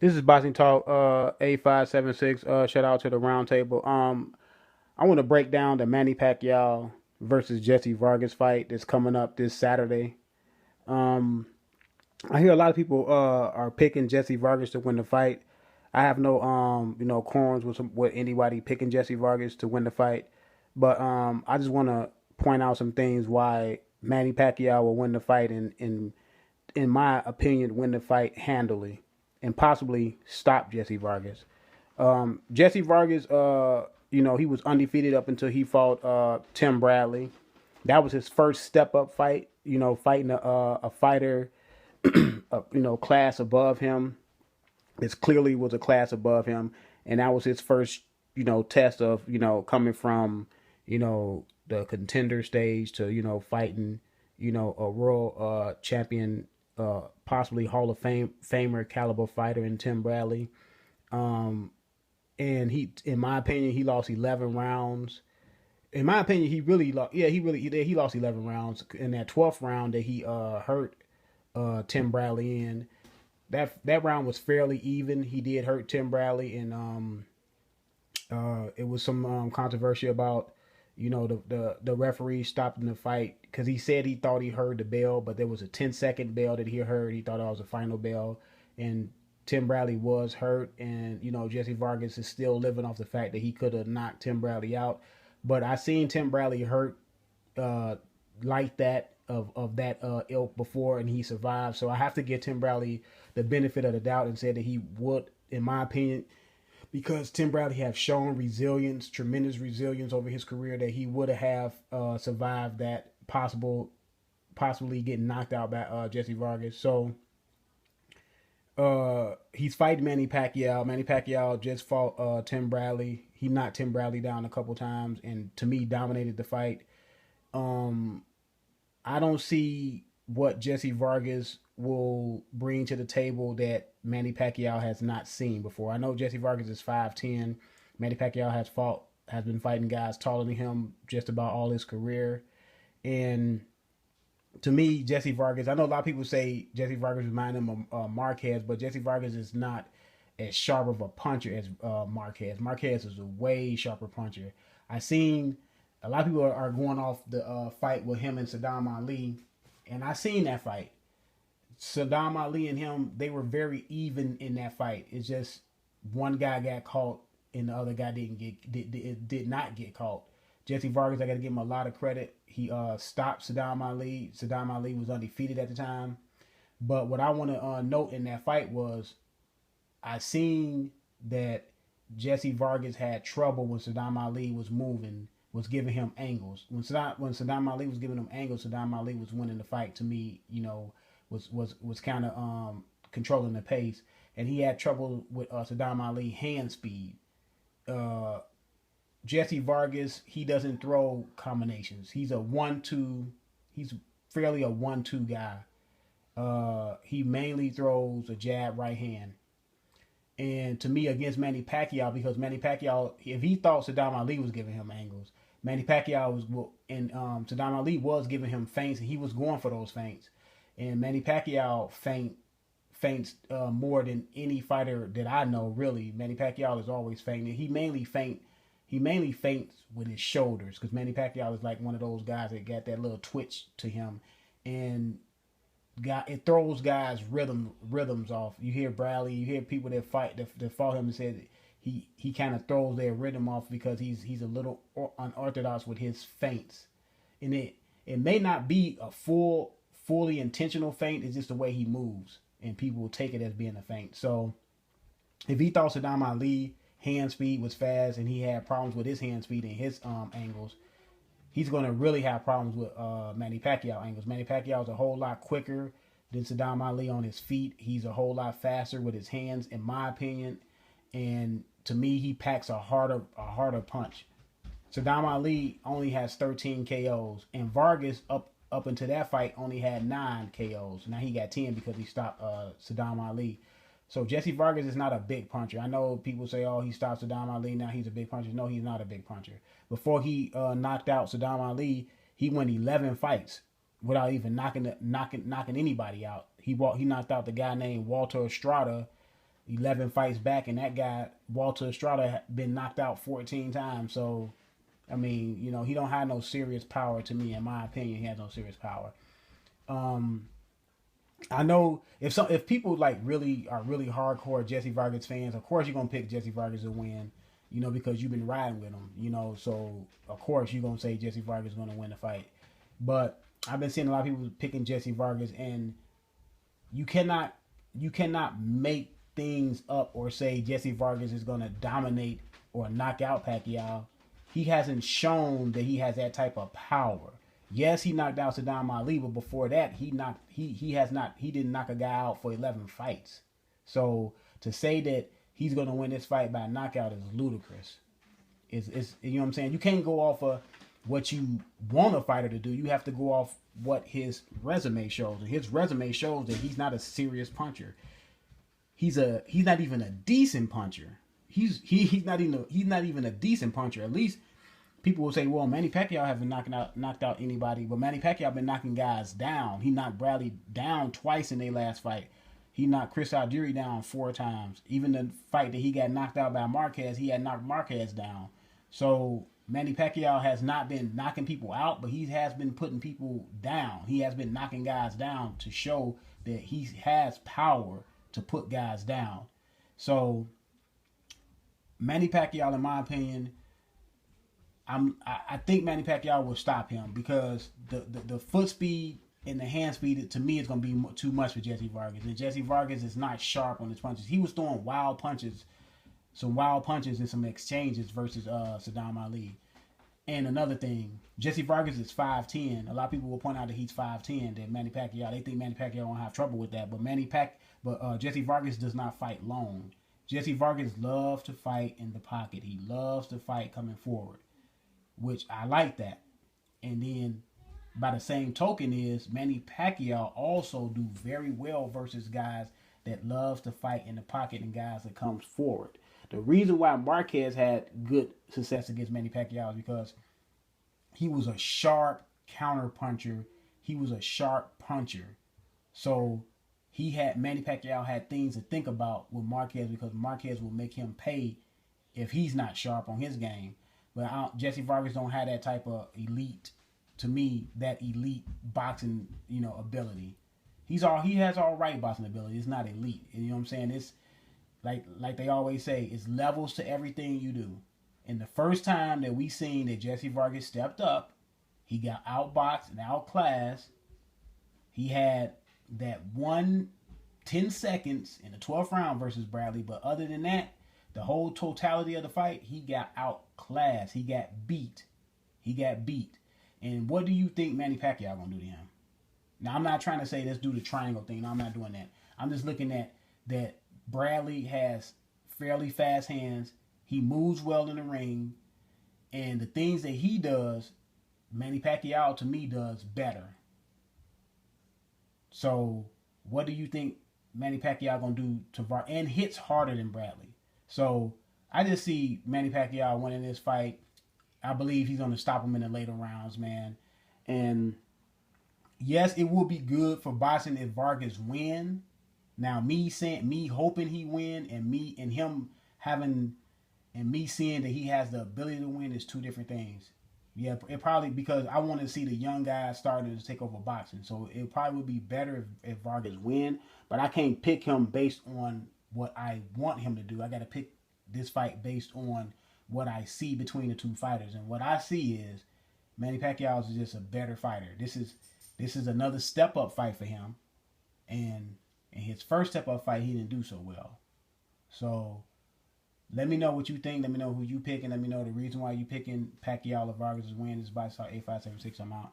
This is Boxing Talk, 8576. Shout out to the round table. I want to break down the Manny Pacquiao versus Jessie Vargas fight that's coming up this Saturday. Um, I hear a lot of people are picking Jessie Vargas to win the fight. I have no qualms with anybody picking Jessie Vargas to win the fight, but I just want to point out some things why Manny Pacquiao will win the fight and in my opinion, win the fight handily and possibly stop Jessie Vargas. Jessie Vargas, he was undefeated up until he fought Tim Bradley. That was his first step up fight. Fighting a fighter, class above him. This clearly was a class above him, and that was his first, test of coming from, the contender stage to fighting, a world champion, possibly Hall of Famer caliber fighter in Tim Bradley. Um, and in my opinion, he lost 11 rounds. In my opinion, he really lost. Yeah, he lost 11 rounds. In that 12th round that he hurt Tim Bradley in, that round was fairly even. He did hurt Tim Bradley, and it was some controversy about the referee stopping the fight because he said he thought he heard the bell, but there was a 10-second bell that he heard. He thought that was a final bell, and Tim Bradley was hurt, and Jessie Vargas is still living off the fact that he could have knocked Tim Bradley out. But I seen Tim Bradley hurt uh, like that of that ilk before, and he survived. So I have to give Tim Bradley the benefit of the doubt and said that he would, in my opinion, because Tim Bradley has shown resilience, tremendous resilience over his career, that he would have survived that possibly getting knocked out by Jessie Vargas. So he's fighting Manny Pacquiao. Manny Pacquiao just fought Tim Bradley. He knocked Tim Bradley down a couple times, and to me, dominated the fight. Um, I don't see what Jessie Vargas will bring to the table that Manny Pacquiao has not seen before. I know Jessie Vargas is 5'10". Manny Pacquiao has been fighting guys taller than him just about all his career. And to me, Jessie Vargas, I know a lot of people say Jessie Vargas reminds him of Marquez, but Jessie Vargas is not as sharp of a puncher as Marquez. Marquez is a way sharper puncher. I seen a lot of people are going off the fight with him and Saddam Ali, and I seen that fight. Saddam Ali and him, they were very even in that fight. It's just one guy got caught and the other guy did not get caught. Jesse Vargas, I got to give him a lot of credit. He stopped Saddam Ali. Saddam Ali was undefeated at the time. But what I want to note in that fight was I seen that Jesse Vargas had trouble when Saddam Ali was moving, was giving him angles. When Saddam Ali was giving him angles, Saddam Ali was winning the fight. To me, was kind of controlling the pace, and he had trouble with Saddam Ali hand speed. Uh, Jesse Vargas, he doesn't throw combinations. He's a 1-2. He's fairly a 1-2 guy. He mainly throws a jab right hand. And to me, against Manny Pacquiao, because Manny Pacquiao, if he thought Saddam Ali was giving him angles, Manny Pacquiao was, and Saddam Ali was giving him feints, and he was going for those feints. And Manny Pacquiao feints more than any fighter that I know. Really, Manny Pacquiao is always feinting. He mainly feints with his shoulders because Manny Pacquiao is like one of those guys that got that little twitch to him, and it throws guys rhythms off. You hear Bradley, you hear people that fought him and said he kind of throws their rhythm off because he's a little unorthodox with his feints, and it may not be a fully intentional feint. It's just the way he moves, and people will take it as being a feint. So if he thought Saddam Ali hand speed was fast and he had problems with his hand speed and his angles, he's going to really have problems with Manny Pacquiao angles. Manny Pacquiao is a whole lot quicker than Saddam Ali on his feet. He's a whole lot faster with his hands, in my opinion. And to me, he packs a harder punch. Saddam Ali only has 13 KOs, and Vargas up until that fight only had 9 KOs. Now he got 10 because he stopped Saddam Ali. So Jesse Vargas is not a big puncher. I know people say, "Oh, he stopped Saddam Ali. Now he's a big puncher." No, he's not a big puncher. Before he knocked out Saddam Ali, he won 11 fights without even knocking anybody out. He knocked out the guy named Walter Estrada 11 fights back, and that guy Walter Estrada been knocked out 14 times. So, I mean, you know, he don't have no serious power to me. In my opinion, he has no serious power. Um, I know if people like really are really hardcore Jessie Vargas fans, of course you're gonna pick Jessie Vargas to win, you know, because you've been riding with him, you know. So of course you're gonna say Jessie Vargas is gonna win the fight. But I've been seeing a lot of people picking Jessie Vargas, and you cannot make things up or say Jessie Vargas is gonna dominate or knock out Pacquiao. He hasn't shown that he has that type of power. Yes, he knocked out Saddam Ali, but before that, he didn't knock a guy out for 11 fights. So to say that he's going to win this fight by knockout is ludicrous. It's you know what I'm saying? You can't go off of what you want a fighter to do. You have to go off what his resume shows. And his resume shows that he's not a serious puncher. He's not even a decent puncher. He's not even a decent puncher. At least people will say, well, Manny Pacquiao hasn't knocked out anybody, but Manny Pacquiao been knocking guys down. He knocked Bradley down twice in their last fight. He knocked Chris Algieri down 4 times. Even the fight that he got knocked out by Marquez, he had knocked Marquez down. So Manny Pacquiao has not been knocking people out, but he has been putting people down. He has been knocking guys down to show that he has power to put guys down. So Manny Pacquiao, in my opinion, I think Manny Pacquiao will stop him because the foot speed and the hand speed, to me, is going to be too much for Jessie Vargas. And Jessie Vargas is not sharp on his punches. He was throwing some wild punches and some exchanges versus Saddam Ali. And another thing, Jessie Vargas is 5'10". A lot of people will point out that he's 5'10", that Manny Pacquiao, they think Manny Pacquiao won't have trouble with that. But Jessie Vargas does not fight long. Jessie Vargas loves to fight in the pocket. He loves to fight coming forward, which I like that. And then by the same token is Manny Pacquiao also do very well versus guys that loves to fight in the pocket and guys that comes forward. The reason why Marquez had good success against Manny Pacquiao is because he was a sharp counter puncher. He was a sharp puncher. So Manny Pacquiao had things to think about with Marquez because Marquez will make him pay if he's not sharp on his game. But Jessie Vargas don't have that type of elite, to me, that elite boxing, you know, ability. He has all right boxing ability. It's not elite. You know what I'm saying? It's like they always say, it's levels to everything you do. And the first time that we seen that Jessie Vargas stepped up, he got outboxed and outclassed. He had that 10 seconds in the 12th round versus Bradley, but other than that, the whole totality of the fight, he got outclassed. He got beat. And what do you think Manny Pacquiao gonna do to him? Now, I'm not trying to say let's do the triangle thing. No, I'm not doing that. I'm just looking at that Bradley has fairly fast hands. He moves well in the ring. And the things that he does, Manny Pacquiao, to me, does better. So, what do you think Manny Pacquiao gonna do to and hits harder than Bradley? So, I just see Manny Pacquiao winning this fight. I believe he's gonna stop him in the later rounds, man. And yes, it will be good for boxing if Vargas win. Now, me hoping he win, and me seeing that he has the ability to win is two different things. Yeah, it probably, because I want to see the young guys starting to take over boxing. So it probably would be better if Vargas win, but I can't pick him based on what I want him to do. I got to pick this fight based on what I see between the two fighters. And what I see is Manny Pacquiao is just a better fighter. This is another step up fight for him. And in his first step up fight, he didn't do so well. So let me know what you think. Let me know who you pick, and let me know the reason why you picking Pacquiao or Vargas' win. This is by Star 8576. I'm out.